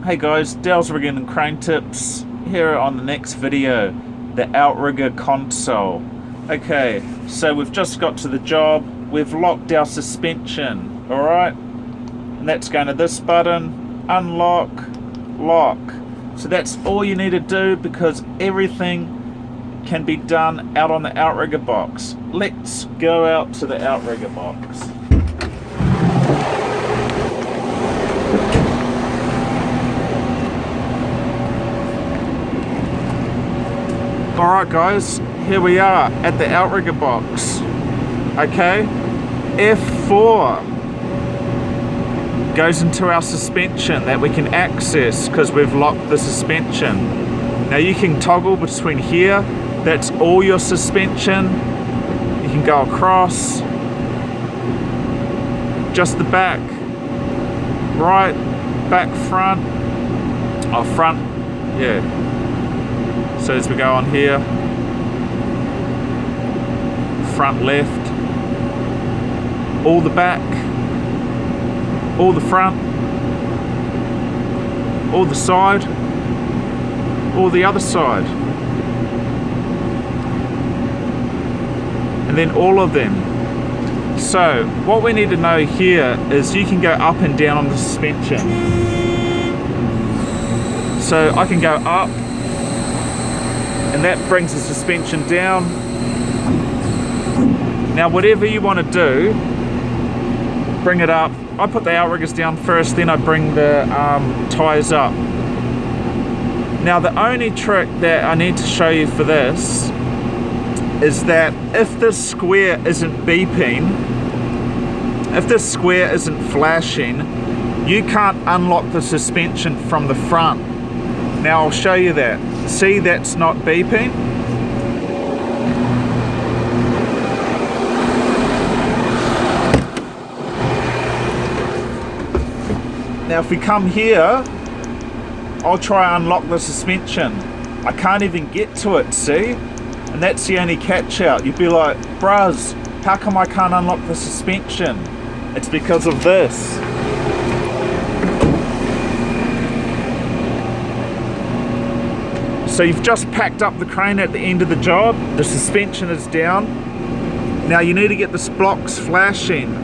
Hey guys, Dale's Rigging and Crane Tips here on the next video, the outrigger console. Okay, so we've just got to the job, we've locked our suspension, alright? And that's going to this button, unlock, lock. So that's all you need to do because everything can be done out on the outrigger box. Let's go out to the outrigger box. Alright guys, here we are at the outrigger box. Okay, F4 goes into our suspension that we can access because we've locked the suspension. Now you can toggle between here, that's all your suspension. You can go across, just the back, right, back, front, front, yeah. So as we go on here, front left, all the back, all the front, all the side, all the other side, and then all of them. So what we need to know here is you can go up and down on the suspension. So I can go up, and that brings the suspension down. Now whatever you want to do, bring it up. I put the outriggers down first, then I bring the tyres up. Now the only trick that I need to show you for this is that if this square isn't beeping, if this square isn't flashing, you can't unlock the suspension from the front. Now I'll show you that. See, that's not beeping. Now if we come here, I'll try and unlock the suspension. I can't even get to it, see? And that's the only catch out. You'd be like, bruhs, how come I can't unlock the suspension? It's because of this. So you've just packed up the crane at the end of the job, the suspension is down. Now you need to get the blocks flashing.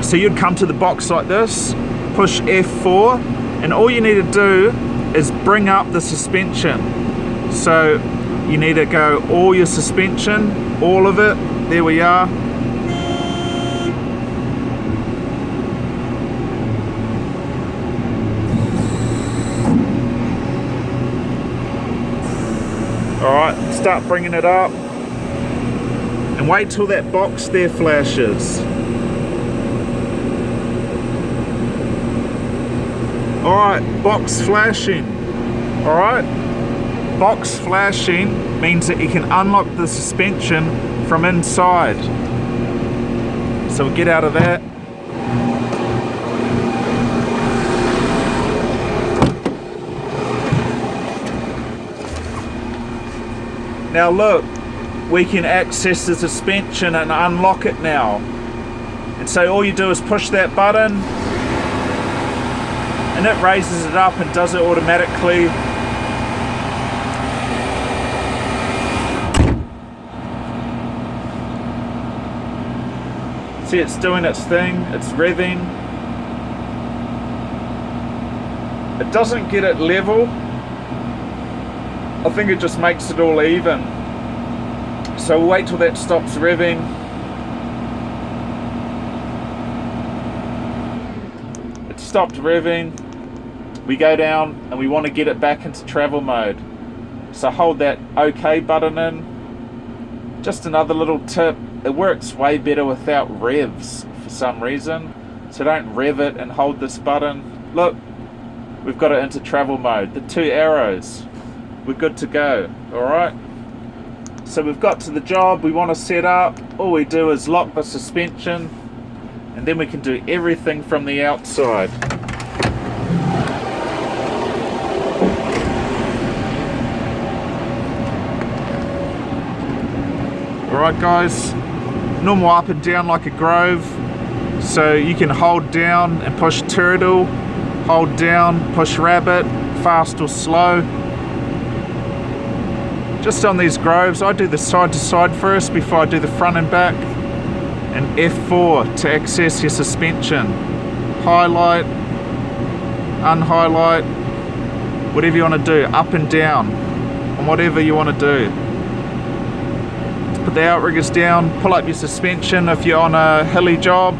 So you'd come to the box like this, push F4, and all you need to do is bring up the suspension. So you need to go all your suspension, all of it, there we are. Alright, start bringing it up and wait till that box there flashes. Alright, box flashing. Alright, box flashing means that you can unlock the suspension from inside. So we'll get out of that. Now look, we can access the suspension and unlock it now. And so all you do is push that button and it raises it up and does it automatically. See, it's doing its thing, it's revving. It doesn't get it level. I think it just makes it all even. So we'll wait till that stops revving. It stopped revving. We go down and we want to get it back into travel mode. So hold that OK button in. Just another little tip, it works way better without revs for some reason. So don't rev it and hold this button. Look, we've got it into travel mode. The two arrows. We're good to go, alright? So we've got to the job we want to set up. All we do is lock the suspension and then we can do everything from the outside. Alright guys, normal up and down like a grove. So you can hold down and push turtle hold down, push rabbit, fast or slow. Just on these groves, I do the side to side first before I do the front and back. And F4 to access your suspension. Highlight, unhighlight, whatever you want to do, up and down, and whatever you want to do. Put the outriggers down, pull up your suspension if you're on a hilly job.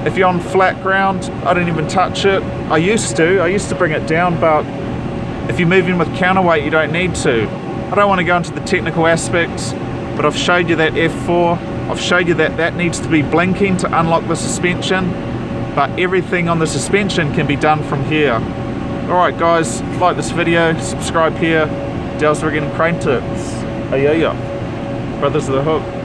If you're on flat ground, I don't even touch it. I used to bring it down, but if you're moving with counterweight, you don't need to. I don't want to go into the technical aspects, but I've showed you that F4. I've showed you that that needs to be blinking to unlock the suspension, but everything on the suspension can be done from here. Alright guys, like this video, subscribe here, Dale's Rigging and Crane Tips. Hey, yeah, Brothers of the Hook.